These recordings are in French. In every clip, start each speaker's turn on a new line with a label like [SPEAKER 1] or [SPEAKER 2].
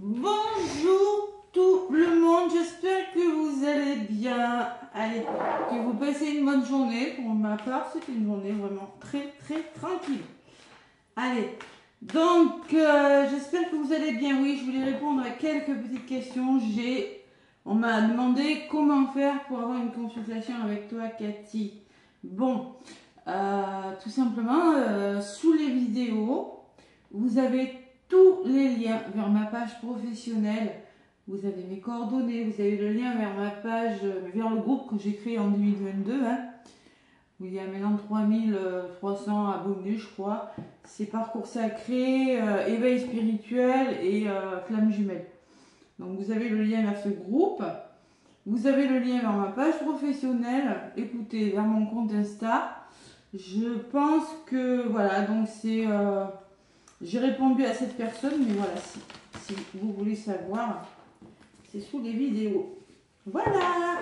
[SPEAKER 1] Bonjour tout le monde, j'espère que vous allez bien. Allez, que vous passez une bonne journée. Pour ma part, c'était une journée vraiment très tranquille. Allez, donc j'espère que vous allez bien. Oui, je voulais répondre à quelques petites questions. On m'a demandé comment faire pour avoir une consultation avec toi, Cathy. Bon, tout simplement, sous les vidéos, vous avez tous les liens vers ma page professionnelle. Vous avez mes coordonnées, vous avez le lien vers ma page, vers le groupe que j'ai créé en 2022, hein, où il y a maintenant 3300 abonnés, je crois. C'est Parcours Sacré, Éveil Spirituel et Flamme Jumelle. Donc vous avez le lien vers ce groupe. Vous avez le lien vers ma page professionnelle. Écoutez, vers mon compte Insta. Je pense que, voilà, donc c'est... j'ai répondu à cette personne, mais voilà, si vous voulez savoir, c'est sous les vidéos. Voilà.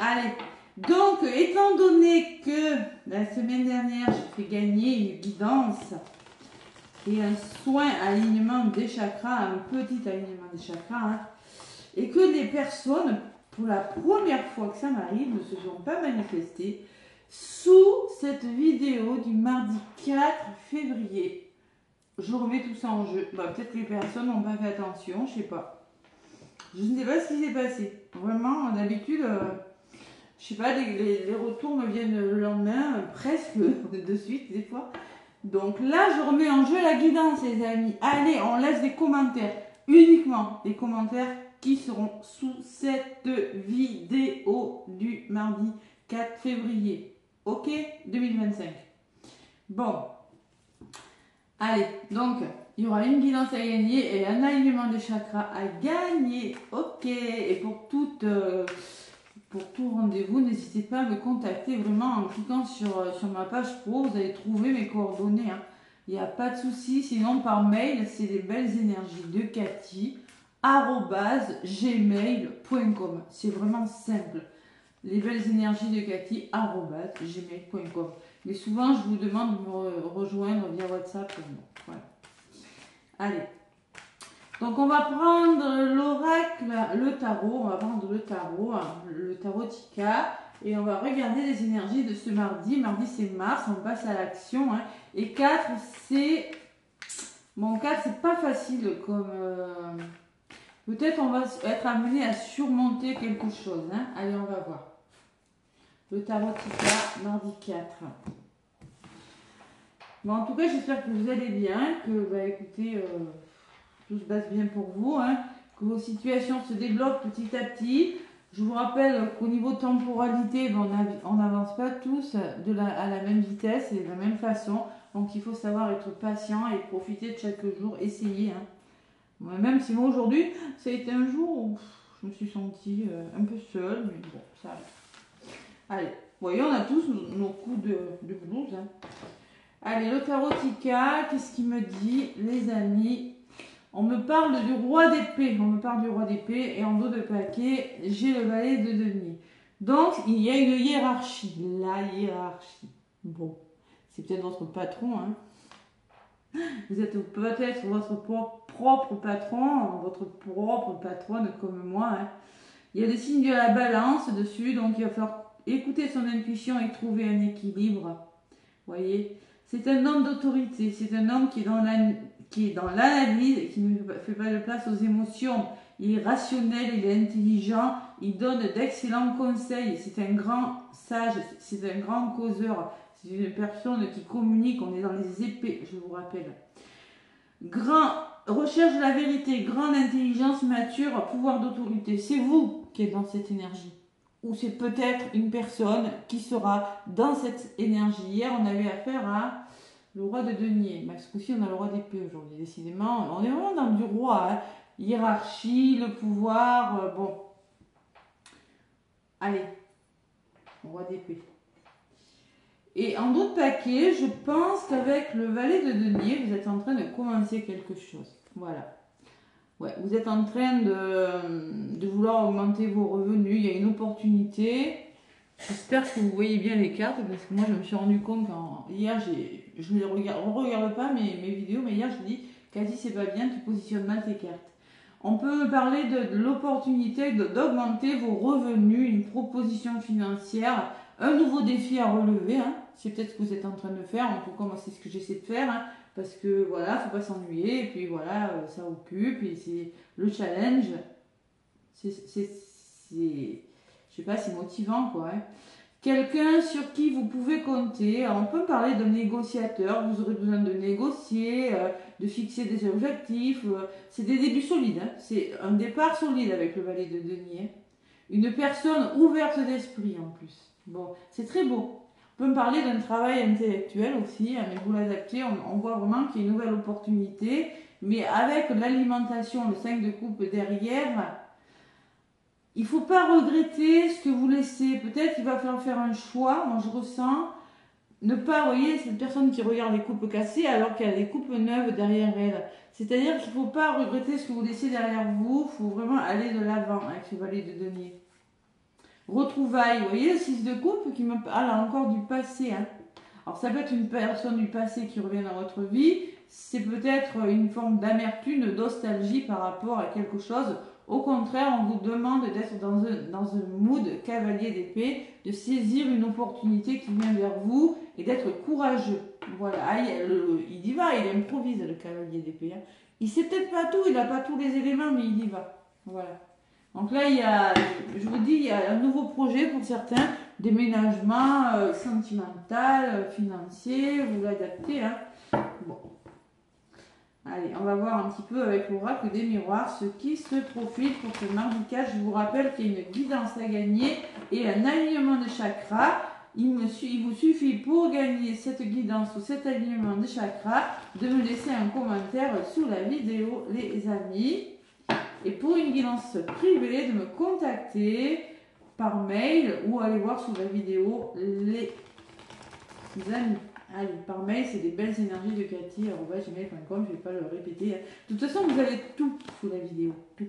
[SPEAKER 1] Allez, donc, étant donné que la semaine dernière, j'ai fait gagner une guidance et un soin alignement des chakras, un petit alignement des chakras, hein, et que les personnes, pour la première fois que ça m'arrive, ne se sont pas manifestées, sous cette vidéo du mardi 4 février, je remets tout ça en jeu. Peut-être que les personnes n'ont pas fait attention, je sais pas. Je ne sais pas ce qui s'est passé. Vraiment, d'habitude, je sais pas, les retours me viennent le lendemain, presque de suite des fois. Donc là, je remets en jeu la guidance, les amis. Allez, on laisse des commentaires. Uniquement des commentaires qui seront sous cette vidéo du mardi 4 février. Ok, 2025. Bon. Allez, donc, il y aura une guidance à gagner et un alignement des chakras à gagner. Ok, et pour tout rendez-vous, n'hésitez pas à me contacter vraiment en cliquant sur ma page pro. Vous allez trouver mes coordonnées. Hein. Il n'y a pas de souci. Sinon, par mail, c'est les belles énergies de Cathy @gmail.com. C'est vraiment simple. Les belles énergies de Cathy @gmail.com. Mais souvent, je vous demande de me rejoindre via WhatsApp. Voilà. Allez. Donc, on va prendre l'oracle, le tarot. On va prendre le tarot Tika. Et on va regarder les énergies de ce mardi. Mardi, c'est Mars. On passe à l'action. Hein. Et 4, c'est... Bon, 4, c'est pas facile comme... Peut-être on va être amené à surmonter quelque chose. Hein. Allez, on va voir. Le tarot Tika, mardi 4. Bon, en tout cas, j'espère que vous allez bien, que, écoutez, tout se passe bien pour vous, hein, que vos situations se débloquent petit à petit. Je vous rappelle qu'au niveau temporalité, on n'avance pas tous à la même vitesse et de la même façon. Donc, il faut savoir être patient et profiter de chaque jour, essayer. Hein. Moi, même si moi, aujourd'hui, ça a été un jour où je me suis sentie un peu seule, mais bon, ça arrive. Allez, vous voyez, on a tous nos coups de blues. Hein. Allez, le tarot Tika, qu'est-ce qu'il me dit, les amis? On me parle du roi d'épée. On me parle du roi d'épée et en dos de paquet, j'ai le valet de denier. Donc, il y a une hiérarchie. La hiérarchie. Bon, c'est peut-être votre patron. Hein. Vous êtes peut-être votre propre patron, votre propre patronne comme moi. Hein. Il y a des signes de la balance dessus, donc il va falloir écouter son intuition et trouver un équilibre. Vous voyez, c'est un homme d'autorité, c'est un homme qui est dans l'analyse et qui ne fait pas de place aux émotions. Il est rationnel, il est intelligent, il donne d'excellents conseils. C'est un grand sage, c'est un grand causeur. C'est une personne qui communique, on est dans les épées, je vous rappelle. Recherche de la vérité, grande intelligence, mature, pouvoir d'autorité. C'est vous qui êtes dans cette énergie. Ou c'est peut-être une personne qui sera dans cette énergie. Hier, on a eu affaire à le roi de denier. Parce qu'aussi, on a le roi d'épée aujourd'hui. Décidément, on est vraiment dans du roi. Hein. Hiérarchie, le pouvoir. Bon. Allez. Roi d'épée. Et en d'autres paquets, je pense qu'avec le valet de denier, vous êtes en train de commencer quelque chose. Voilà. Ouais, vous êtes en train de vouloir augmenter vos revenus. Il y a une opportunité. J'espère que vous voyez bien les cartes. Parce que moi, je me suis rendu compte hier, je ne regarde pas mes vidéos, mais hier, je dis, Cathy, c'est pas bien, tu positionnes mal tes cartes. On peut parler de l'opportunité d'augmenter vos revenus, une proposition financière, un nouveau défi à relever. Hein. C'est peut-être ce que vous êtes en train de faire. En tout cas, moi, c'est ce que j'essaie de faire. Hein, parce que voilà, faut pas s'ennuyer. Et puis voilà, ça occupe. Et c'est le challenge. Je sais pas, c'est motivant, quoi. Hein. Quelqu'un sur qui vous pouvez compter. Alors, on peut parler d'un négociateur. Vous aurez besoin de négocier, de fixer des objectifs. C'est des débuts solides. Hein. C'est un départ solide avec le valet de denier. Hein. Une personne ouverte d'esprit en plus. Bon, c'est très beau. On peut me parler d'un travail intellectuel aussi, hein, mais vous l'adaptez. On voit vraiment qu'il y a une nouvelle opportunité. Mais avec l'alimentation, le 5 de coupe derrière... Il ne faut pas regretter ce que vous laissez. Peut-être qu'il va falloir faire un choix. Moi, je ressens ne pas, vous voyez, cette personne qui regarde les coupes cassées alors qu'il y a des coupes neuves derrière elle. C'est-à-dire qu'il ne faut pas regretter ce que vous laissez derrière vous. Il faut vraiment aller de l'avant avec ce valet de denier. Retrouvailles. Vous voyez, le 6 de coupe qui me parle encore du passé. Hein. Alors, ça peut être une personne du passé qui revient dans votre vie. C'est peut-être une forme d'amertume, de nostalgie par rapport à quelque chose. Au contraire, on vous demande d'être dans un mood cavalier d'épée, de saisir une opportunité qui vient vers vous et d'être courageux. Voilà, il y va, il improvise le cavalier d'épée. Hein. Il ne sait peut-être pas tout, il n'a pas tous les éléments, mais il y va. Voilà. Donc là, je vous dis, il y a un nouveau projet pour certains, déménagement sentimental, financier, vous l'adaptez. Hein. Bon. Allez, on va voir un petit peu avec l'oracle des miroirs ce qui se profile pour ce mardi 4. Je vous rappelle qu'il y a une guidance à gagner et un alignement de chakras. Il vous suffit pour gagner cette guidance ou cet alignement de chakras de me laisser un commentaire sous la vidéo, les amis. Et pour une guidance privée, de me contacter par mail ou aller voir sous la vidéo, les amis. Allez, par mail, c'est des belles énergies de Cathy@gmail.com, je ne vais pas le répéter. De toute façon, vous avez tout sous la vidéo. Tout.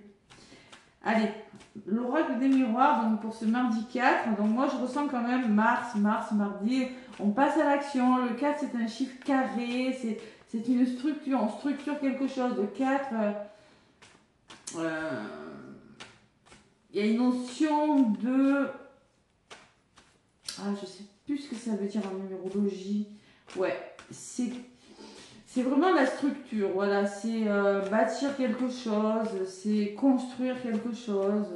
[SPEAKER 1] Allez, l'oracle des miroirs, donc pour ce mardi 4. Donc moi, je ressens quand même Mars, mardi. On passe à l'action. Le 4, c'est un chiffre carré. C'est une structure. On structure quelque chose. Le 4, il y a une notion de... Ah, je ne sais plus ce que ça veut dire en numérologie. Ouais, c'est vraiment la structure, voilà, c'est bâtir quelque chose, c'est construire quelque chose.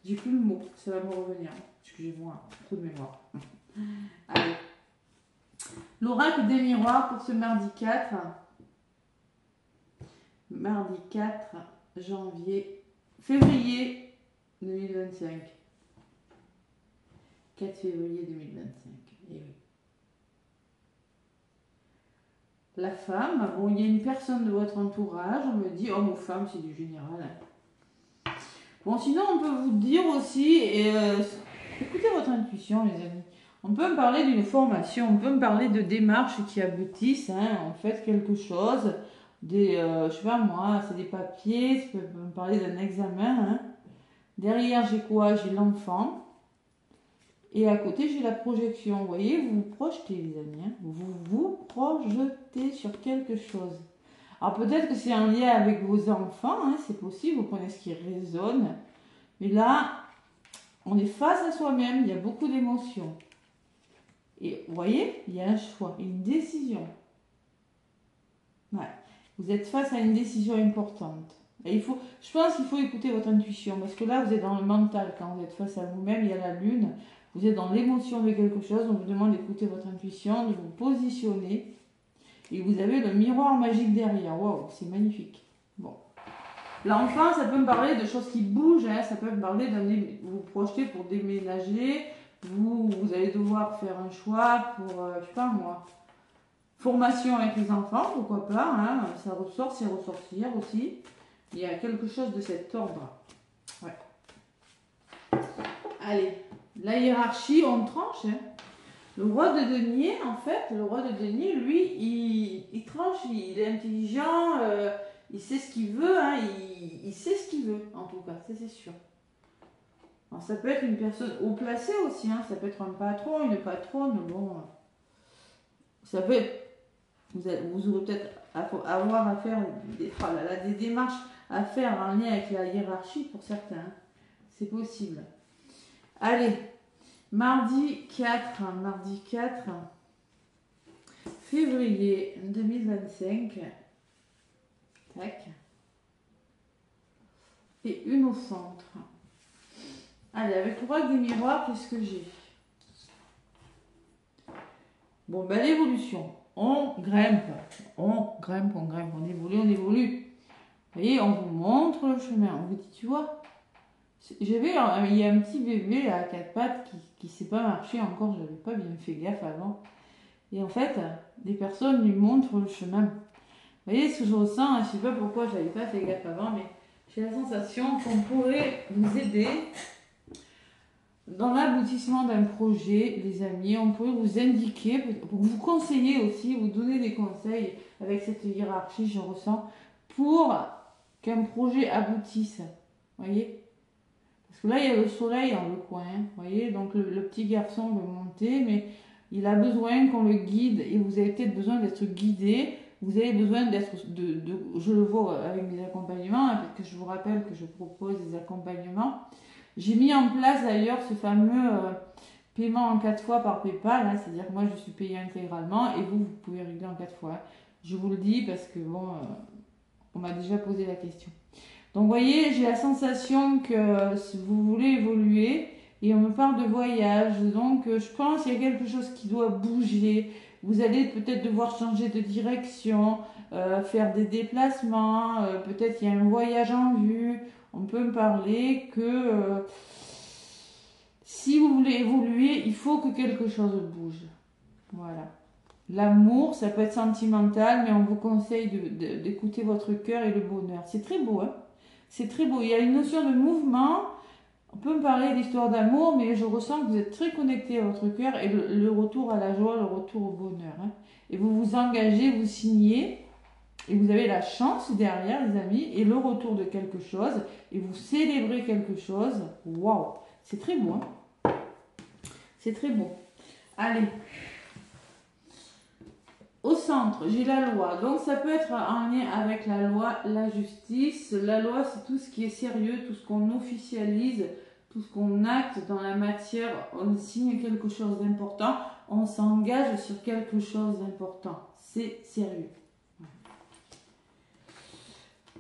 [SPEAKER 1] J'ai plus le mot, ça va me revenir. Excusez-moi, trop de mémoire. Allez. L'oracle des miroirs pour ce mardi 4. Mardi 4 février 2025. 4 février 2025. Et oui. La femme, bon, il y a une personne de votre entourage, on me dit homme ou femme, c'est du général. Bon, sinon, on peut vous dire aussi, écoutez votre intuition, les amis. On peut me parler d'une formation, on peut me parler de démarches qui aboutissent, hein, en fait, quelque chose. Je sais pas moi, c'est des papiers, ça peut me parler d'un examen. Hein. Derrière, j'ai quoi? J'ai l'enfant. Et à côté, j'ai la projection. Vous voyez, vous vous projetez, les amis. Hein. Vous vous projetez sur quelque chose. Alors peut-être que c'est en lien avec vos enfants, hein, c'est possible, vous prenez ce qui résonne. Mais là, on est face à soi-même, il y a beaucoup d'émotions. Et vous voyez, il y a un choix, une décision. Ouais. Vous êtes face à une décision importante. Et je pense qu'il faut écouter votre intuition, parce que là, vous êtes dans le mental. Quand vous êtes face à vous-même, il y a la lune. Vous êtes dans l'émotion de quelque chose, on vous demande d'écouter votre intuition, de vous positionner. Et vous avez le miroir magique derrière. Waouh, c'est magnifique. Bon. L'enfant, ça peut me parler de choses qui bougent, hein, ça peut me parler vous projeter pour déménager. Vous allez devoir faire un choix pour, je sais pas moi, formation avec les enfants, pourquoi pas. Hein, ça ressort, c'est ressortir aussi. Il y a quelque chose de cet ordre. Ouais. Allez. La hiérarchie, on tranche. Hein. Le roi de denier, en fait, lui, il tranche, il est intelligent, il sait ce qu'il veut, hein, il sait ce qu'il veut, en tout cas, ça c'est sûr. Alors, ça peut être une personne haut placée aussi, hein, ça peut être un patron, une patronne, bon. Ça peut être, vous aurez peut-être avoir à faire des démarches à faire en lien avec la hiérarchie pour certains. C'est possible. Allez, mardi 4 février 2025. Tac. Et une au centre. Allez, avec le roi des miroirs, qu'est-ce que j'ai? Bon, ben l'évolution. On grimpe, on évolue. Vous voyez, on vous montre le chemin. On vous dit, tu vois, il y a un petit bébé là, à quatre pattes qui ne sait pas marcher encore. Je n'avais pas bien fait gaffe avant. Et en fait, des personnes lui montrent le chemin. Vous voyez ce que je ressens? Je ne sais pas pourquoi je n'avais pas fait gaffe avant, mais j'ai la sensation qu'on pourrait vous aider dans l'aboutissement d'un projet, les amis. On pourrait vous indiquer, pour vous conseiller aussi, vous donner des conseils avec cette hiérarchie, je ressens, pour qu'un projet aboutisse. Vous voyez? Parce que là, il y a le soleil dans le coin. Vous voyez? Donc le petit garçon veut monter, mais il a besoin qu'on le guide et vous avez peut-être besoin d'être guidé. Vous avez besoin d'être, je le vois avec mes accompagnements, hein, parce que je vous rappelle que je propose des accompagnements. J'ai mis en place d'ailleurs ce fameux paiement en 4 fois par PayPal, hein, c'est-à-dire que moi je suis payée intégralement et vous pouvez régler en 4 fois. Je vous le dis parce que bon, on m'a déjà posé la question. Donc vous voyez, j'ai la sensation que si vous voulez évoluer, et on me parle de voyage, donc je pense qu'il y a quelque chose qui doit bouger. Vous allez peut-être devoir changer de direction, faire des déplacements, peut-être il y a un voyage en vue. On peut me parler que si vous voulez évoluer, il faut que quelque chose bouge. Voilà. L'amour, ça peut être sentimental, mais on vous conseille d'écouter votre cœur et le bonheur. C'est très beau, hein? C'est très beau. Il y a une notion de mouvement. On peut me parler d'histoire d'amour, mais je ressens que vous êtes très connecté à votre cœur et le retour à la joie, le retour au bonheur. Hein. Et vous vous engagez, vous signez, et vous avez la chance derrière, les amis, et le retour de quelque chose, et vous célébrez quelque chose. Waouh! C'est très beau, hein? C'est très beau. Allez. Au centre, j'ai la loi. Donc, ça peut être en lien avec la loi, la justice. La loi, c'est tout ce qui est sérieux, tout ce qu'on officialise, tout ce qu'on acte dans la matière. On signe quelque chose d'important. On s'engage sur quelque chose d'important. C'est sérieux.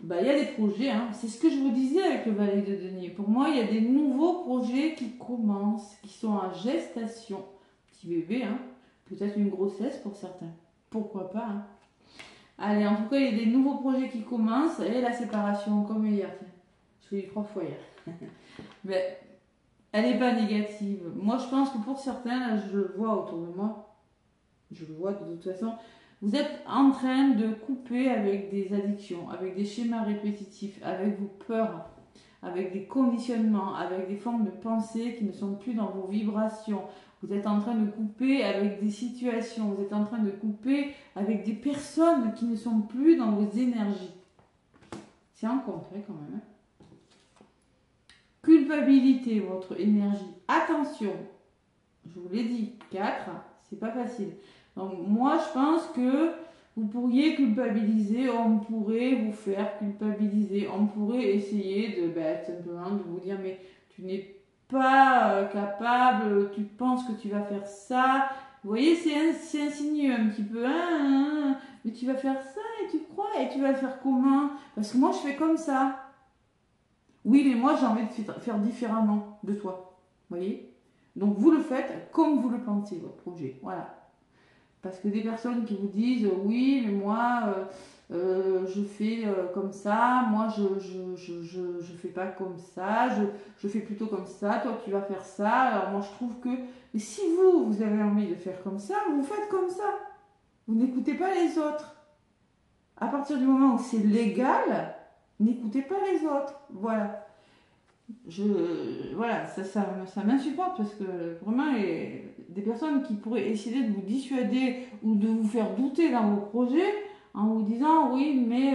[SPEAKER 1] Bah, il y a des projets. Hein. C'est ce que je vous disais avec le valet de denier. Pour moi, il y a des nouveaux projets qui commencent, qui sont en gestation. Petit bébé, hein. Peut-être une grossesse pour certains. Pourquoi pas, hein. Allez, en tout cas, il y a des nouveaux projets qui commencent. Et la séparation, comme hier. Je l'ai eu 3 fois hier. Mais elle n'est pas négative. Moi, je pense que pour certains, là, je le vois autour de moi. Je le vois de toute façon. Vous êtes en train de couper avec des addictions, avec des schémas répétitifs, avec vos peurs, avec des conditionnements, avec des formes de pensée qui ne sont plus dans vos vibrations. Vous êtes en train de couper avec des situations, vous êtes en train de couper avec des personnes qui ne sont plus dans vos énergies. C'est un concret quand même. Hein. Culpabilité, votre énergie. Attention, je vous l'ai dit, 4, c'est pas facile. Donc moi je pense que vous pourriez culpabiliser, on pourrait vous faire culpabiliser, on pourrait essayer de simplement de vous dire mais tu n'es pas capable, tu penses que tu vas faire ça. Vous voyez, c'est insinueux un petit peu, mais tu vas faire ça et tu crois, et tu vas le faire comment? Parce que moi je fais comme ça. Oui, mais moi j'ai envie de faire différemment de toi. Vous voyez? Donc vous le faites comme vous le pensez, votre projet. Voilà. Parce que des personnes qui vous disent oui, mais moi je fais comme ça, moi je fais pas comme ça, je fais plutôt comme ça, toi tu vas faire ça. Alors moi je trouve que. Mais si vous avez envie de faire comme ça, vous faites comme ça. Vous n'écoutez pas les autres. À partir du moment où c'est légal, n'écoutez pas les autres. Voilà. Voilà, ça m'insupporte parce que vraiment, des personnes qui pourraient essayer de vous dissuader ou de vous faire douter dans vos projets en vous disant oui, mais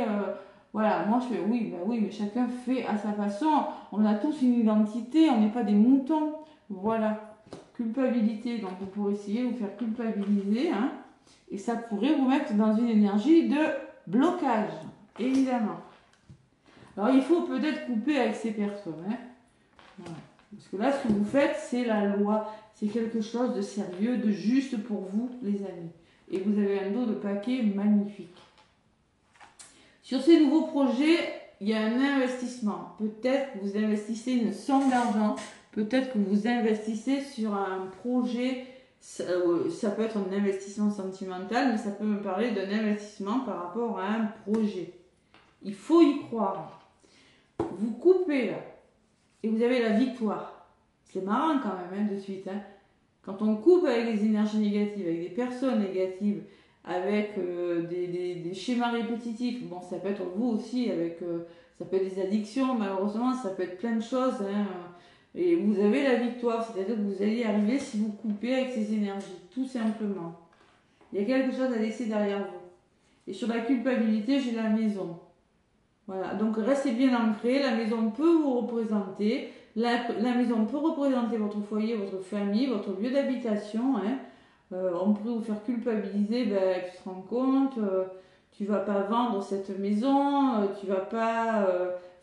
[SPEAKER 1] voilà, moi je fais oui, mais chacun fait à sa façon. On a tous une identité, on n'est pas des moutons. Voilà, culpabilité. Donc vous pourrez essayer de vous faire culpabiliser, hein, et ça pourrait vous mettre dans une énergie de blocage, évidemment. Alors, il faut peut-être couper avec ces personnes. Hein. Voilà. Parce que là, ce que vous faites, c'est la loi. C'est quelque chose de sérieux, de juste pour vous, les amis. Et vous avez un dos de paquet magnifique. Sur ces nouveaux projets, il y a un investissement. Peut-être que vous investissez une somme d'argent. Peut-être que vous investissez sur un projet. Ça peut être un investissement sentimental, mais ça peut me parler d'un investissement par rapport à un projet. Il faut y croire. Vous coupez là. Et vous avez la victoire. C'est marrant quand même, hein, de suite. Hein. Quand on coupe avec des énergies négatives, avec des personnes négatives, avec des schémas répétitifs, bon, ça peut être vous aussi, avec, ça peut être des addictions, malheureusement, ça peut être plein de choses. Hein, et vous avez la victoire, c'est-à-dire que vous allez y arriver si vous coupez avec ces énergies, tout simplement. Il y a quelque chose à laisser derrière vous. Et sur la culpabilité, j'ai la maison. Voilà, donc restez bien ancré, la maison peut vous représenter, la maison peut représenter votre foyer, votre famille, votre lieu d'habitation. Hein. On pourrait vous faire culpabiliser, ben, tu te rends compte, tu vas pas vendre cette maison, tu vas pas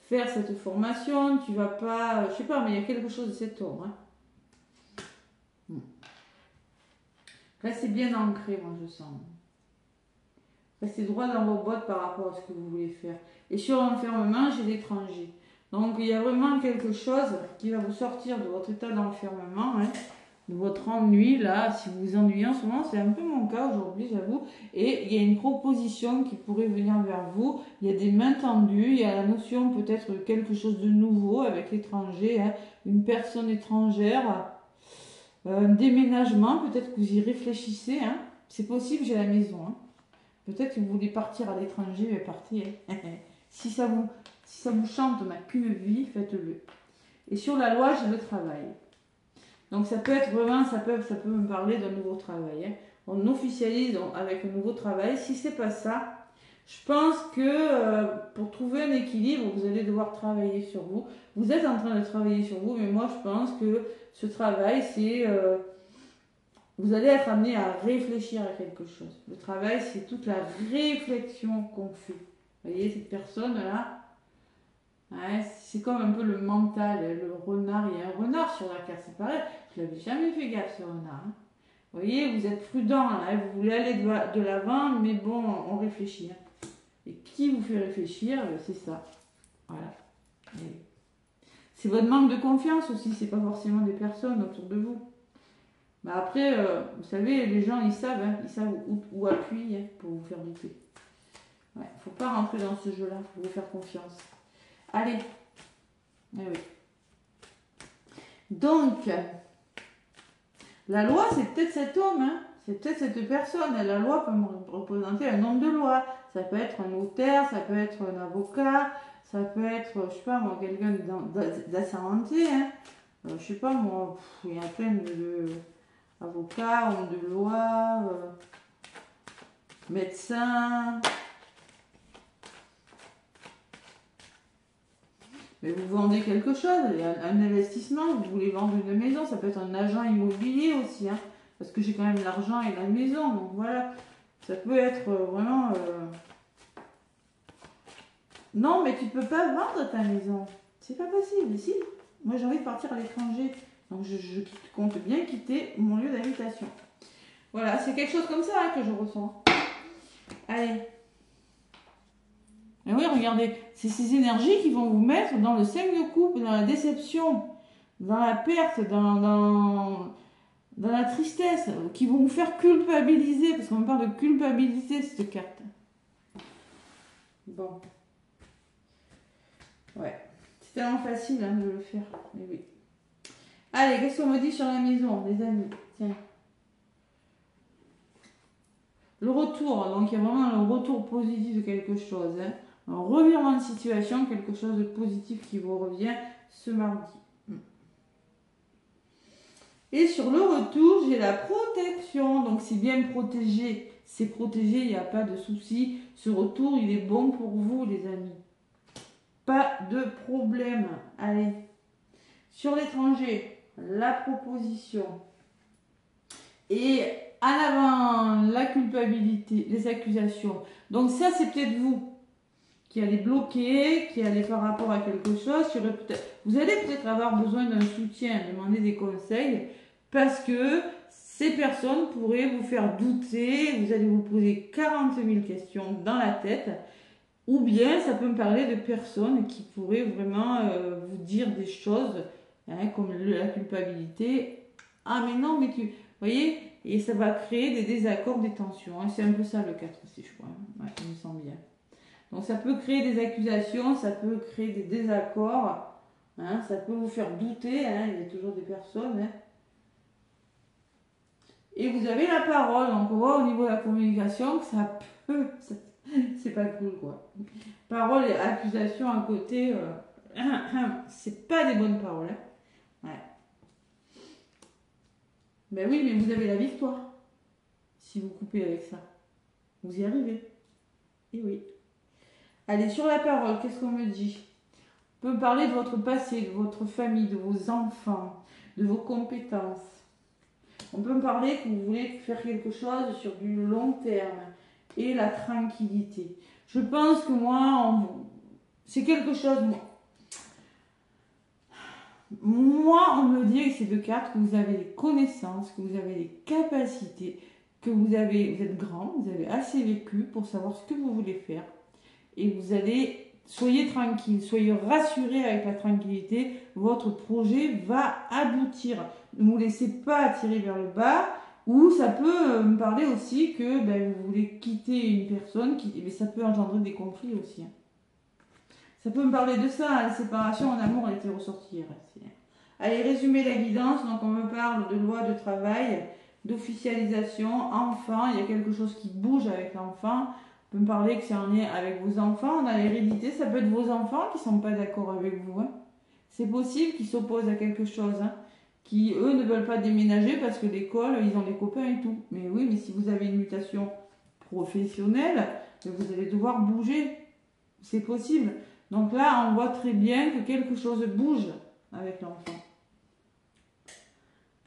[SPEAKER 1] faire cette formation, tu vas pas, je sais pas, mais il y a quelque chose de cet ordre. Hein. Restez bien ancré, moi je sens. Restez droit dans vos bottes par rapport à ce que vous voulez faire. Et sur l'enfermement, j'ai l'étranger. Donc il y a vraiment quelque chose qui va vous sortir de votre état d'enfermement, hein, de votre ennui là. Si vous vous ennuyez en ce moment, c'est un peu mon cas aujourd'hui, j'avoue. Et il y a une proposition qui pourrait venir vers vous. Il y a des mains tendues, il y a la notion peut-être de quelque chose de nouveau avec l'étranger, hein, une personne étrangère, un déménagement, peut-être que vous y réfléchissez. Hein. C'est possible, j'ai la maison. Hein. Peut-être que vous voulez partir à l'étranger, mais partez. Si ça vous chante ma qu'une vie, faites-le. Et sur la loi, j'ai le travail. Donc ça peut être vraiment, ça peut me parler d'un nouveau travail. Hein. On officialise avec un nouveau travail. Si c'est pas ça, je pense que pour trouver un équilibre, vous allez devoir travailler sur vous. Vous êtes en train de travailler sur vous, mais moi je pense que ce travail, c'est... vous allez être amené à réfléchir à quelque chose. Le travail, c'est toute la réflexion qu'on fait. Vous voyez, cette personne-là, ouais, c'est comme un peu le mental, le renard. Il y a un renard sur la carte, c'est pareil. Je ne l'avais jamais fait gaffe, ce renard. Hein. Vous voyez, vous êtes prudent, là, vous voulez aller de l'avant, mais bon, on réfléchit. Hein. Et qui vous fait réfléchir, c'est ça. Voilà. C'est votre manque de confiance aussi, c'est pas forcément des personnes autour de vous. Bah après, vous savez, les gens, ils savent où appuyer hein, pour vous faire douter. Ouais, faut pas rentrer dans ce jeu-là, faut vous faire confiance. Allez. Eh oui. Donc, la loi, c'est peut-être cet homme, hein, c'est peut-être cette personne. La loi peut me représenter un homme de loi. Ça peut être un notaire, ça peut être un avocat, ça peut être, je sais pas moi, quelqu'un d'assermenté. Hein. Je sais pas moi, il y a plein de avocat, homme de loi, médecin. Mais vous vendez quelque chose, il y a un investissement, vous voulez vendre une maison, ça peut être un agent immobilier aussi, hein, parce que j'ai quand même l'argent et la maison, donc voilà, ça peut être vraiment... Non, mais tu peux pas vendre ta maison, c'est pas possible, si. Moi j'ai envie de partir à l'étranger. Donc je compte bien quitter mon lieu d'habitation. Voilà, c'est quelque chose comme ça hein, que je ressens. Allez. Et oui, regardez, c'est ces énergies qui vont vous mettre dans le 5 de coupe, dans la déception, dans la perte, dans la tristesse, qui vont vous faire culpabiliser, parce qu'on parle de culpabilité, cette carte. Bon. Ouais. C'est tellement facile hein, de le faire. Mais oui. Allez, qu'est-ce qu'on me dit sur la maison, les amis? Tiens. Le retour, donc il y a vraiment un retour positif de quelque chose. Hein. Un revirement de situation, quelque chose de positif qui vous revient ce mardi. Et sur le retour, j'ai la protection. Donc c'est bien protégé. C'est protégé, il n'y a pas de souci. Ce retour, il est bon pour vous, les amis. Pas de problème. Allez. Sur l'étranger, la proposition. Et en avant, la culpabilité, les accusations. Donc ça, c'est peut-être vous qui allait bloquer, qui allait par rapport à quelque chose. Vous allez peut-être avoir besoin d'un soutien, demander des conseils, parce que ces personnes pourraient vous faire douter, vous allez vous poser 40 000 questions dans la tête, ou bien ça peut me parler de personnes qui pourraient vraiment vous dire des choses, hein, comme la culpabilité. Ah mais non, mais tu... Vous voyez, et ça va créer des désaccords, des tensions. Hein. C'est un peu ça le 4 aussi, je crois. Ouais, il me semble bien. Donc ça peut créer des accusations, ça peut créer des désaccords, hein, ça peut vous faire douter, hein, il y a toujours des personnes. Hein. Et vous avez la parole, donc on voit au niveau de la communication que ça peut, c'est pas cool quoi. Parole et accusation à côté, c'est pas des bonnes paroles. Hein. Ouais. Ben oui, mais vous avez la victoire si vous coupez avec ça. Vous y arrivez. Et oui. Allez, sur la parole, qu'est-ce qu'on me dit? On peut me parler de votre passé, de votre famille, de vos enfants, de vos compétences. On peut me parler que vous voulez faire quelque chose sur du long terme et la tranquillité. Je pense que moi, c'est quelque chose... Moi, on me dit avec ces deux cartes que vous avez les connaissances, que vous avez les capacités, que vous êtes grand, vous avez assez vécu pour savoir ce que vous voulez faire. Et vous allez, soyez tranquille, soyez rassurés avec la tranquillité, votre projet va aboutir. Ne vous laissez pas attirer vers le bas, ou ça peut me parler aussi que vous voulez quitter une personne, mais ça peut engendrer des conflits aussi. Hein. Ça peut me parler de ça, la séparation en amour a été ressortie hier. Allez, résumer la guidance, donc on me parle de loi de travail, d'officialisation, enfant, il y a quelque chose qui bouge avec l'enfant. On peut me parler que c'est en lien avec vos enfants, on a l'hérédité, ça peut être vos enfants qui ne sont pas d'accord avec vous. Hein. C'est possible qu'ils s'opposent à quelque chose, hein, qui eux ne veulent pas déménager parce que l'école, ils ont des copains et tout. Mais oui, mais si vous avez une mutation professionnelle, vous allez devoir bouger. C'est possible. Donc là, on voit très bien que quelque chose bouge avec l'enfant.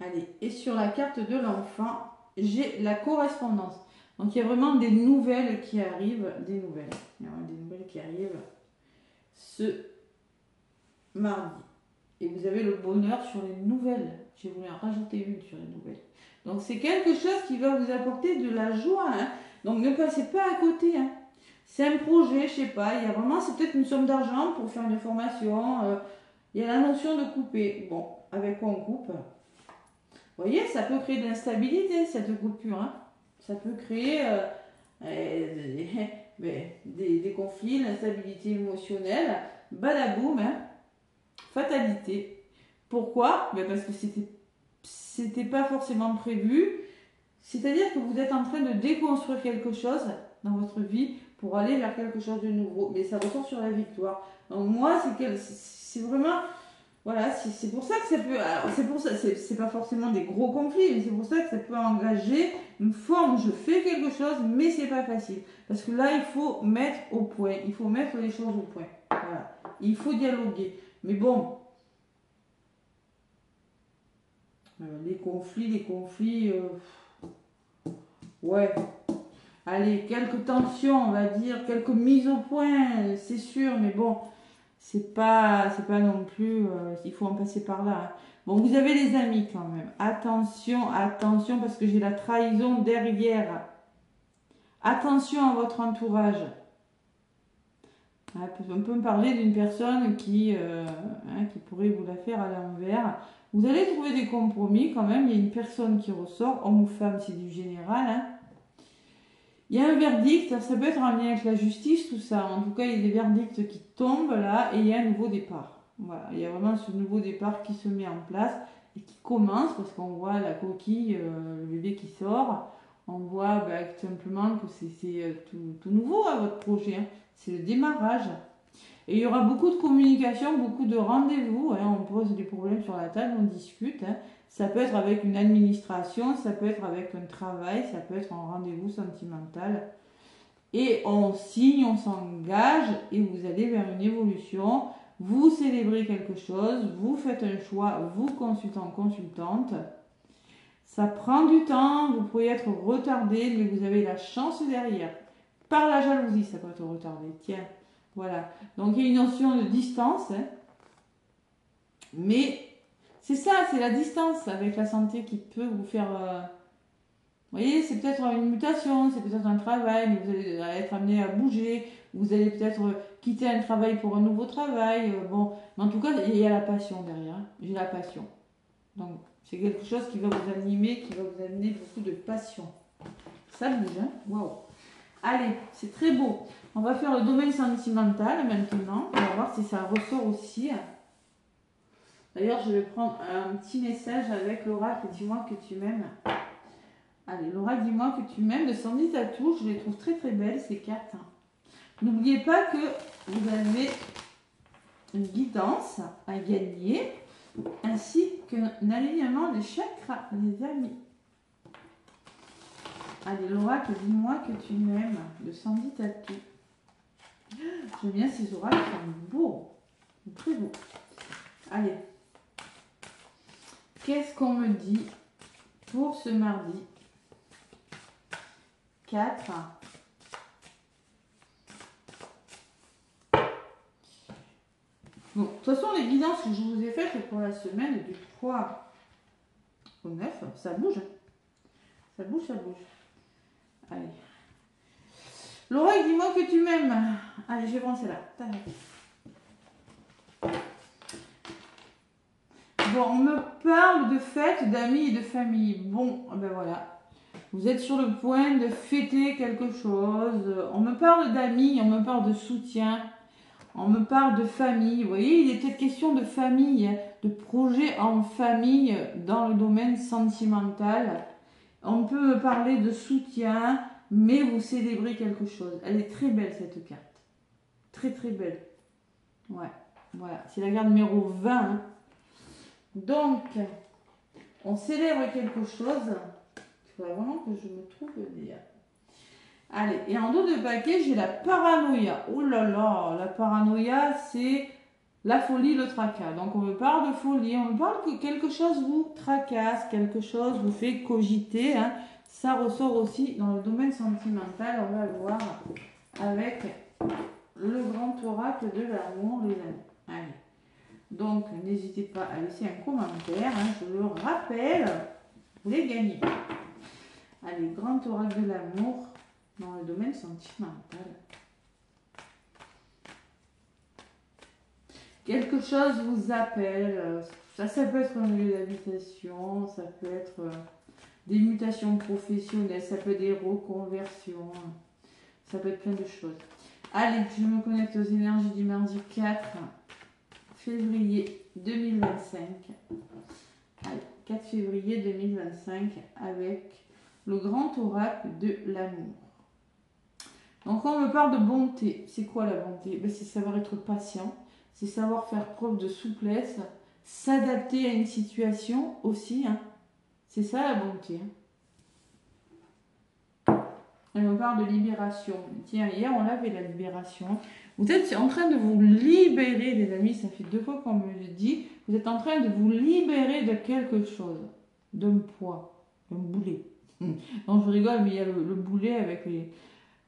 [SPEAKER 1] Allez, et sur la carte de l'enfant, j'ai la correspondance. Donc il y a vraiment des nouvelles qui arrivent, Il y a des nouvelles qui arrivent ce mardi. Et vous avez le bonheur sur les nouvelles. J'ai voulu en rajouter une sur les nouvelles. Donc c'est quelque chose qui va vous apporter de la joie. Hein. Donc ne passez pas à côté. Hein. C'est un projet, je sais pas, il y a vraiment, c'est peut-être une somme d'argent pour faire une formation. Il y a la notion de couper. Bon, avec quoi on coupe? Vous voyez, ça peut créer de l'instabilité, cette coupure. Hein. Ça peut créer des conflits, l'instabilité émotionnelle. Badaboum, hein. Fatalité. Pourquoi? Parce que c'était pas forcément prévu. C'est-à-dire que vous êtes en train de déconstruire quelque chose dans votre vie pour aller vers quelque chose de nouveau. Mais ça ressort sur la victoire. Donc moi, c'est vraiment... Voilà, c'est pour ça que ça peut... Alors c'est pour ça, c'est pas forcément des gros conflits, mais c'est pour ça que ça peut engager une forme, je fais quelque chose, mais c'est pas facile. Parce que là, il faut mettre au point, il faut mettre les choses au point. Voilà, il faut dialoguer. Mais bon, les conflits, ouais. Allez, quelques tensions, on va dire, quelques mises au point, c'est sûr, mais bon... C'est pas non plus, il faut en passer par là. Hein. Bon, vous avez les amis quand même. Attention, attention, parce que j'ai la trahison derrière. Attention à votre entourage. On peut me parler d'une personne qui pourrait vous la faire à l'envers. Vous allez trouver des compromis quand même. Il y a une personne qui ressort, homme ou femme, c'est du général. Hein. Il y a un verdict, ça peut être en lien avec la justice, tout ça. En tout cas, il y a des verdicts qui tombent là et il y a un nouveau départ. Voilà, il y a vraiment ce nouveau départ qui se met en place et qui commence parce qu'on voit la coquille, le bébé qui sort. On voit simplement que c'est tout nouveau à votre projet. Hein. C'est le démarrage. Et il y aura beaucoup de communication, beaucoup de rendez-vous. Hein. On pose des problèmes sur la table, on discute. Hein. Ça peut être avec une administration, ça peut être avec un travail, ça peut être un rendez-vous sentimental. Et on signe, on s'engage et vous allez vers une évolution. Vous célébrez quelque chose, vous faites un choix, vous consultant, consultante. Ça prend du temps, vous pourriez être retardé, mais vous avez la chance derrière. Par la jalousie, ça peut être retardé. Tiens, Voilà. Donc il y a une notion de distance. Hein. Mais c'est ça, c'est la distance avec la santé qui peut vous faire... vous voyez, c'est peut-être une mutation, c'est peut-être un travail, mais vous allez être amené à bouger, vous allez peut-être quitter un travail pour un nouveau travail. Bon, mais en tout cas, il y a la passion derrière. Hein. J'ai la passion. Donc, c'est quelque chose qui va vous animer, qui va vous amener beaucoup de passion. Ça bouge, hein? Waouh! Allez, c'est très beau. On va faire le domaine sentimental maintenant. On va voir si ça ressort aussi. D'ailleurs, je vais prendre un petit message avec l'oracle. Dis-moi que tu m'aimes. Allez, l'oracle, dis-moi que tu m'aimes de Sandy Tatou. Je les trouve très très belles ces cartes. N'oubliez pas que vous avez une guidance à gagner ainsi qu'un alignement des chakras, les amis. Allez, l'oracle, dis-moi que tu m'aimes de Sandy Tatou. J'aime bien ces oracles, ils sont beaux. Ils sont très beaux. Allez. Qu'est-ce qu'on me dit pour ce mardi 4. Bon, de toute façon, les guidances que je vous ai faites pour la semaine du 3 au 9, ça bouge. Ça bouge, ça bouge. Allez. L'oreille, dis-moi que tu m'aimes. Allez, je vais prendre celle-là. Bon, on me parle de fêtes, d'amis et de famille. Bon, ben voilà. Vous êtes sur le point de fêter quelque chose. On me parle d'amis, on me parle de soutien. On me parle de famille. Vous voyez, il est peut-être question de famille, de projet en famille dans le domaine sentimental. On peut me parler de soutien, mais vous célébrez quelque chose. Elle est très belle cette carte. Très très belle. Ouais, voilà. C'est la carte numéro 20. Hein. Donc, on célèbre quelque chose. Il faudrait vraiment que je me trouve bien. Allez, et en dos de paquet, j'ai la paranoïa. Oh là là, la paranoïa, c'est la folie, le tracas. Donc, on me parle de folie, on me parle que quelque chose vous tracasse, quelque chose vous fait cogiter. Hein. Ça ressort aussi dans le domaine sentimental. On va le voir avec le grand oracle de l'amour, les amis. Allez. Donc, n'hésitez pas à laisser un commentaire. Hein, je le rappelle, vous les gagnez. Allez, grand oracle de l'amour dans le domaine sentimental. Quelque chose vous appelle. Ça peut être un lieu d'habitation, ça peut être des mutations professionnelles, ça peut être des reconversions, ça peut être plein de choses. Allez, je me connecte aux énergies du mardi 4 février 2025. Allez, 4 février 2025 avec le grand oracle de l'amour. Donc on me parle de bonté. C'est quoi la bonté? Ben, c'est savoir être patient, c'est savoir faire preuve de souplesse, s'adapter à une situation aussi. Hein. C'est ça la bonté. Hein. On me parle de libération. Tiens, hier on avait la libération. Vous êtes en train de vous libérer, les amis, ça fait 2 fois qu'on me le dit. Vous êtes en train de vous libérer de quelque chose, d'un poids, d'un boulet. Non, je rigole, mais il y a le boulet avec les...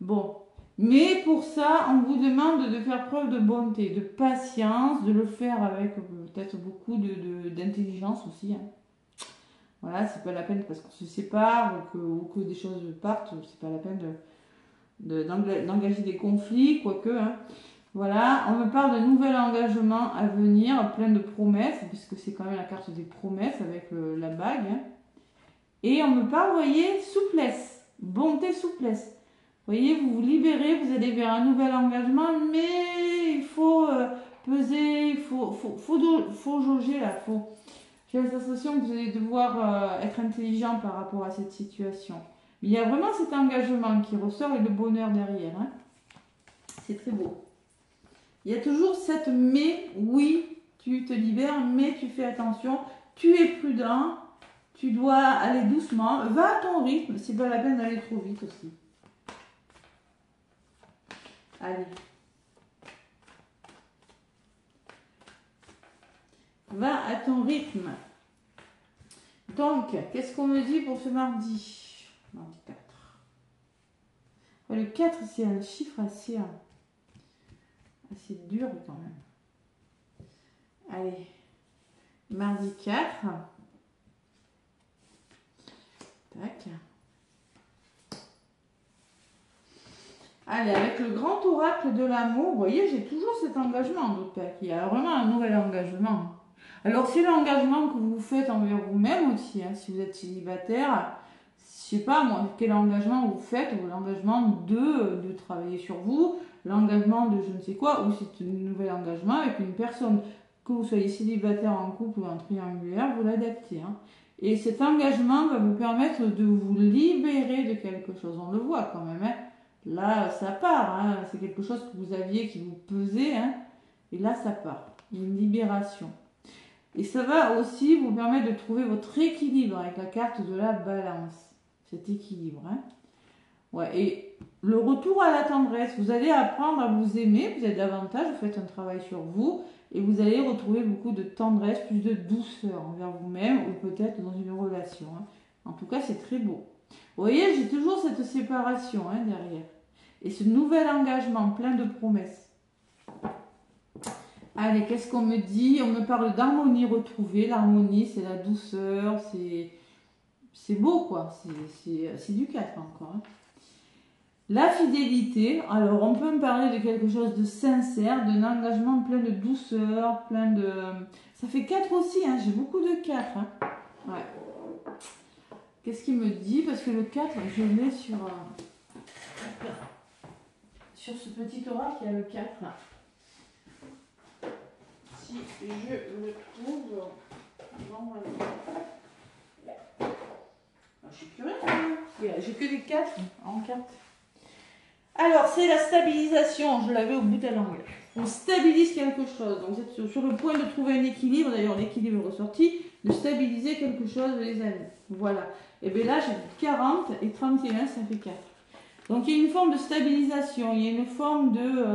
[SPEAKER 1] Bon, mais pour ça, on vous demande de faire preuve de bonté, de patience, de le faire avec peut-être beaucoup d'intelligence aussi. Hein. Voilà, c'est pas la peine parce qu'on se sépare ou que des choses partent, c'est pas la peine d'engager des conflits, quoique. Hein. Voilà, on me parle de nouvel engagement à venir, plein de promesses, puisque c'est quand même la carte des promesses avec la bague. Hein. Et on me parle, vous voyez, souplesse, bonté, souplesse. Vous voyez, vous vous libérez, vous allez vers un nouvel engagement, mais il faut peser, il faut jauger là. J'ai la sensation que vous allez devoir être intelligent par rapport à cette situation. Mais il y a vraiment cet engagement qui ressort et le bonheur derrière. Hein. C'est très beau. Il y a toujours cette mais, oui, tu te libères, mais tu fais attention, tu es prudent, tu dois aller doucement, va à ton rythme, c'est pas la peine d'aller trop vite aussi. Allez. Va à ton rythme. Donc, qu'est-ce qu'on me dit pour ce mardi? Mardi 4. Le 4, c'est un chiffre assez assez dur quand même. Allez, mardi 4. Tac. Allez, avec le grand oracle de l'amour, vous voyez, j'ai toujours cet engagement d'Opec. Il y a vraiment un nouvel engagement. Alors, c'est l'engagement que vous faites envers vous-même aussi, hein, si vous êtes célibataire. Je sais pas, moi, quel engagement vous faites, ou l'engagement de travailler sur vous, l'engagement de je ne sais quoi, ou c'est un nouvel engagement avec une personne, que vous soyez célibataire, en couple ou en triangulaire, vous l'adaptez. Hein. Et cet engagement va vous permettre de vous libérer de quelque chose. On le voit quand même, hein. Là, ça part, hein. C'est quelque chose que vous aviez qui vous pesait, hein. Et là, ça part. Il y a une libération. Et ça va aussi vous permettre de trouver votre équilibre avec la carte de la balance. Cet équilibre, hein. Ouais, et le retour à la tendresse, vous allez apprendre à vous aimer, vous êtes davantage, vous faites un travail sur vous, et vous allez retrouver beaucoup de tendresse, plus de douceur envers vous-même, ou peut-être dans une relation. Hein. En tout cas, c'est très beau. Vous voyez, j'ai toujours cette séparation hein, derrière. Et ce nouvel engagement plein de promesses. Allez, qu'est-ce qu'on me dit? On me parle d'harmonie retrouvée. L'harmonie, c'est la douceur, c'est beau, quoi. C'est du 4 encore. Hein. La fidélité. Alors, on peut me parler de quelque chose de sincère, d'un engagement plein de douceur, plein de... Ça fait 4 aussi, hein. J'ai beaucoup de 4. Hein. Ouais. Qu'est-ce qu'il me dit? Parce que le 4, je l'ai sur ce petit oracle, il y a le 4. Là. Si je le trouve... normalement. Je suis curieuse. J'ai que des 4 en 4. Alors, c'est la stabilisation. Je l'avais au bout de la langue. On stabilise quelque chose. Donc, vous êtes sur le point de trouver un équilibre. D'ailleurs, l'équilibre est ressorti. De stabiliser quelque chose, les amis. Voilà. Et bien là, j'ai 40 et 31, ça fait 4. Donc, il y a une forme de stabilisation. Il y a une forme de...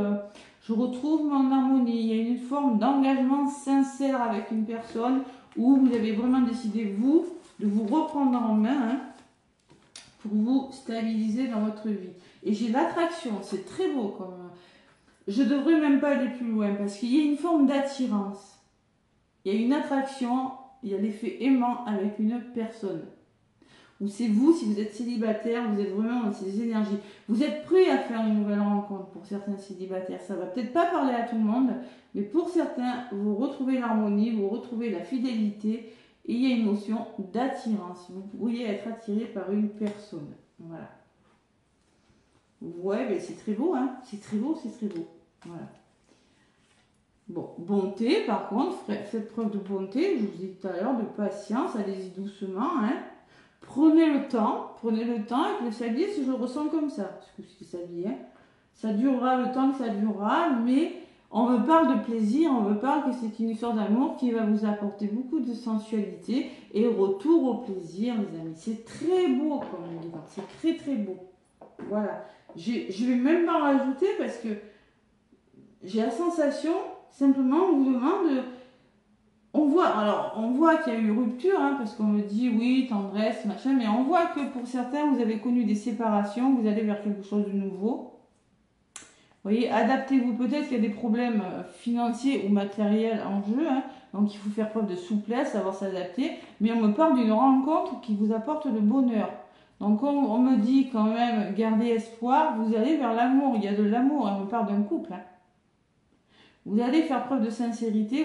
[SPEAKER 1] je retrouve mon harmonie. Il y a une forme d'engagement sincère avec une personne où vous avez vraiment décidé, vous, de vous reprendre en main hein, pour vous stabiliser dans votre vie. Et j'ai l'attraction. C'est très beau comme... Je ne devrais même pas aller plus loin parce qu'il y a une forme d'attirance. Il y a une attraction, il y a l'effet aimant avec une personne. Ou c'est vous, si vous êtes célibataire, vous êtes vraiment dans ces énergies. Vous êtes prêt à faire une nouvelle rencontre pour certains célibataires. Ça ne va peut-être pas parler à tout le monde, mais pour certains, vous retrouvez l'harmonie, vous retrouvez la fidélité et il y a une notion d'attirance. Vous pourriez être attiré par une personne. Voilà. Ouais, mais c'est très beau, hein. C'est très beau, c'est très beau. Voilà. Bon, bonté, par contre, faites preuve de bonté, je vous ai dit tout à l'heure, de patience, allez-y doucement, hein. Prenez le temps avec le sablier, si je le ressens comme ça, parce que c'est le sablier, hein. Ça durera le temps que ça durera, mais on me parle de plaisir, on me parle que c'est une histoire d'amour qui va vous apporter beaucoup de sensualité et retour au plaisir, les amis. C'est très beau comme livre, c'est très très beau. Voilà. Je vais même pas en rajouter parce que j'ai la sensation, simplement, on vous demande, on voit qu'il y a eu rupture, hein, parce qu'on me dit oui, tendresse, machin, mais on voit que pour certains, vous avez connu des séparations, vous allez vers quelque chose de nouveau. Vous voyez, adaptez-vous, peut-être qu'il y a des problèmes financiers ou matériels en jeu, hein, donc il faut faire preuve de souplesse, savoir s'adapter, mais on me parle d'une rencontre qui vous apporte le bonheur. Donc on me dit quand même, gardez espoir, vous allez vers l'amour, il y a de l'amour, on me parle d'un couple. Hein. Vous allez faire preuve de sincérité,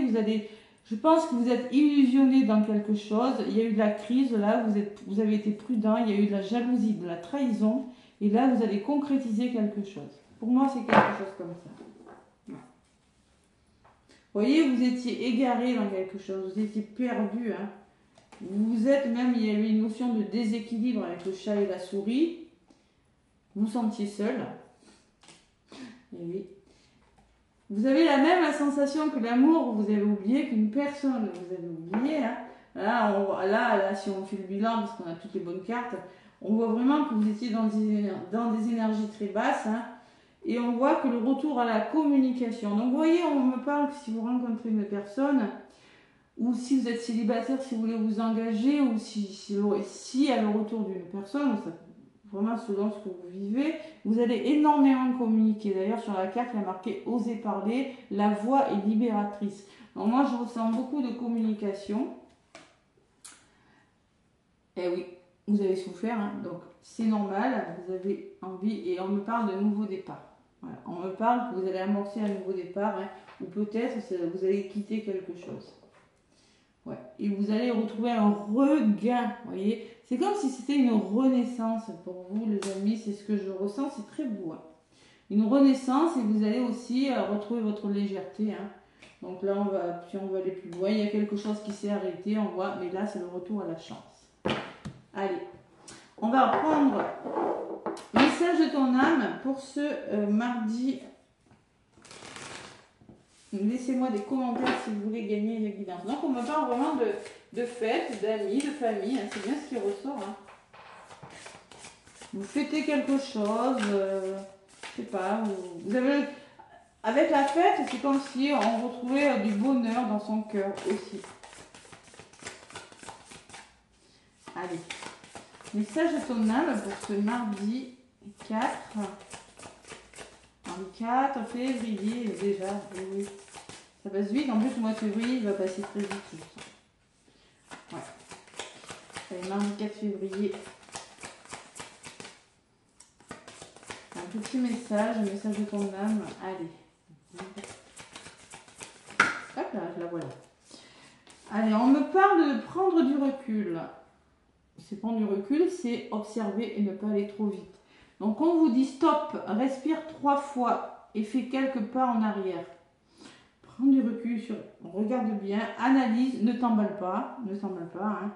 [SPEAKER 1] je pense que vous êtes illusionné dans quelque chose, il y a eu de la crise, là, vous avez été prudent, il y a eu de la jalousie, de la trahison, et là vous allez concrétiser quelque chose. Pour moi, c'est quelque chose comme ça. Vous voyez, vous étiez égaré dans quelque chose, vous étiez perdu, hein. Vous êtes même, il y a eu une notion de déséquilibre avec le chat et la souris. Vous vous sentiez seul. Et oui. Vous avez la sensation que l'amour, vous avez oublié, qu'une personne, vous avez oublié. Hein. Là, si on fait le bilan, parce qu'on a toutes les bonnes cartes, on voit vraiment que vous étiez dans des énergies très basses. Hein, et on voit que le retour à la communication. Donc, vous voyez, on me parle que si vous rencontrez une personne... ou si vous êtes célibataire, si vous voulez vous engager, ou si à le retour d'une personne, vraiment selon ce que vous vivez. Vous allez énormément communiquer. D'ailleurs, sur la carte, il y a marqué « Osez parler, la voix est libératrice ». Donc moi, je ressens beaucoup de communication. Et oui, vous avez souffert, hein, donc c'est normal, vous avez envie, et on me parle de nouveau départ. Voilà. On me parle que vous allez amorcer un nouveau départ, hein, ou peut-être vous allez quitter quelque chose. Ouais. Et vous allez retrouver un regain, vous voyez. C'est comme si c'était une renaissance pour vous, les amis, c'est ce que je ressens, c'est très beau. Hein. Une renaissance, et vous allez aussi retrouver votre légèreté. Hein. Donc là, si on va aller plus loin, il y a quelque chose qui s'est arrêté, on voit, mais là, c'est le retour à la chance. Allez, on va reprendre message de ton âme pour ce mardi. Laissez-moi des commentaires si vous voulez gagner les guidances. Donc, on me parle vraiment de fêtes, d'amis, de famille. Hein, c'est bien ce qui ressort. Hein. Vous fêtez quelque chose, je sais pas. Vous avez, avec la fête, c'est comme si on retrouvait du bonheur dans son cœur aussi. Allez. Message de ton âme pour ce mardi 4 février déjà. Oui. Ça passe vite. En plus, le mois de février, il va passer très vite. Ouais. Allez, mardi 4 février. Un petit message, un message de ton âme. Allez. Hop là, je la voilà. Allez, on me parle de prendre du recul. C'est prendre du recul, c'est observer et ne pas aller trop vite. Donc on vous dit stop, respire 3 fois et fais quelques pas en arrière. Prends du recul, regarde bien, analyse, ne t'emballe pas, hein.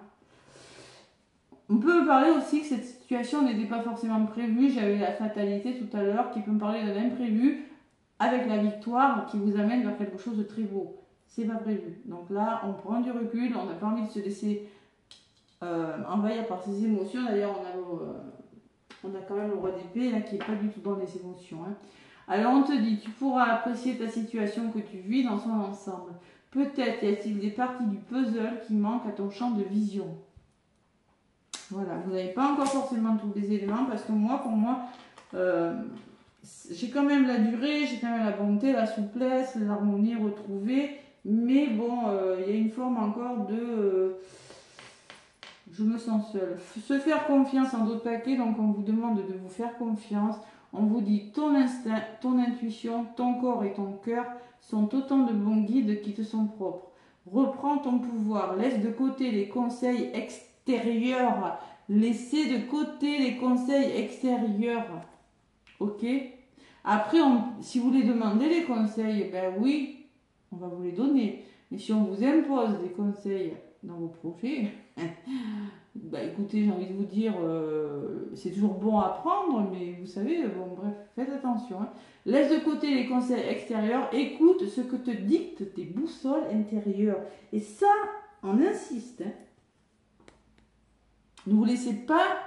[SPEAKER 1] On peut me parler aussi que cette situation n'était pas forcément prévue. J'avais la fatalité tout à l'heure qui peut me parler d'un imprévu avec la victoire qui vous amène vers quelque chose de très beau. C'est pas prévu. Donc là, on prend du recul, on n'a pas envie de se laisser envahir par ses émotions. D'ailleurs, on a quand même le roi d'épée qui n'est pas du tout dans les émotions. Hein. Alors on te dit, tu pourras apprécier ta situation que tu vis dans son ensemble. Peut-être y a-t-il des parties du puzzle qui manquent à ton champ de vision. Voilà, vous n'avez pas encore forcément tous les éléments parce que pour moi, j'ai quand même la durée, j'ai quand même la bonté, la souplesse, l'harmonie retrouvée. Mais bon, il y a une forme encore de... je me sens seule. Se faire confiance en d'autres paquets, donc on vous demande de vous faire confiance. On vous dit ton instinct, ton intuition, ton corps et ton cœur sont autant de bons guides qui te sont propres. Reprends ton pouvoir, laisse de côté les conseils extérieurs. Laissez de côté les conseils extérieurs. Ok? Après, si vous voulez demander les conseils, ben oui, on va vous les donner. Mais si on vous impose des conseils dans vos projets, bah écoutez, j'ai envie de vous dire, c'est toujours bon à prendre, mais vous savez, bon bref, faites attention. Hein. Laisse de côté les conseils extérieurs, écoute ce que te dictent tes boussoles intérieures. Et ça, on insiste. Hein. Ne vous laissez pas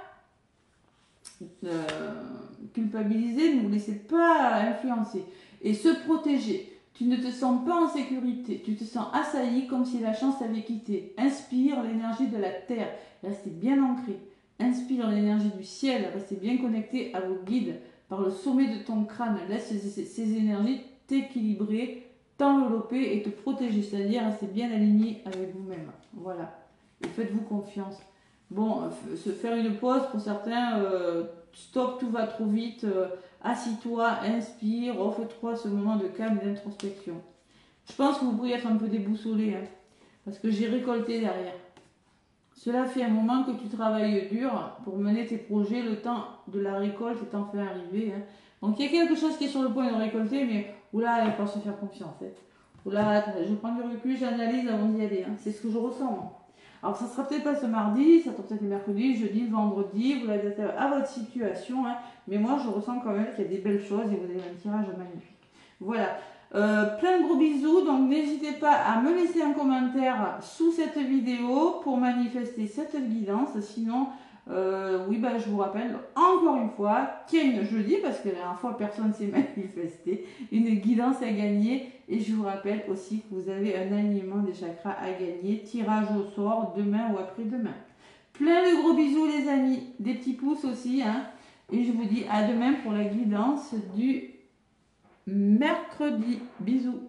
[SPEAKER 1] culpabiliser, ne vous laissez pas influencer. Et se protéger. Tu ne te sens pas en sécurité, tu te sens assailli comme si la chance t'avait quitté. Inspire l'énergie de la terre, restez bien ancré. Inspire l'énergie du ciel, restez bien connecté à vos guides. Par le sommet de ton crâne, laisse ces énergies t'équilibrer, t'envelopper et te protéger. C'est-à-dire restez bien aligné avec vous-même. Voilà. Et faites-vous confiance. Bon, se faire une pause pour certains, stop, tout va trop vite. Assis-toi, inspire, offre-toi ce moment de calme et d'introspection. Je pense que vous pourriez être un peu déboussolé, hein, parce que j'ai récolté derrière. Cela fait un moment que tu travailles dur pour mener tes projets, le temps de la récolte est enfin arrivé. Hein. Donc il y a quelque chose qui est sur le point de récolter, mais oula, il faut se faire confiance. Hein. Oula, je prends du recul, j'analyse avant d'y aller. Hein. C'est ce que je ressens. Moi. Alors ça ne sera peut-être pas ce mardi, ça sera peut-être le mercredi, jeudi, le vendredi, vous l'avez à votre situation, hein, mais moi je ressens quand même qu'il y a des belles choses et vous avez un tirage magnifique. Voilà, plein de gros bisous, donc n'hésitez pas à me laisser un commentaire sous cette vidéo pour manifester cette guidance, sinon oui, je vous rappelle encore une fois qu'il y a une, je le dis parce que la dernière fois personne ne s'est manifesté, une guidance à gagner. Et je vous rappelle aussi que vous avez un alignement des chakras à gagner, tirage au sort demain ou après-demain. Plein de gros bisous les amis, des petits pouces aussi. Hein. Et je vous dis à demain pour la guidance du mercredi. Bisous.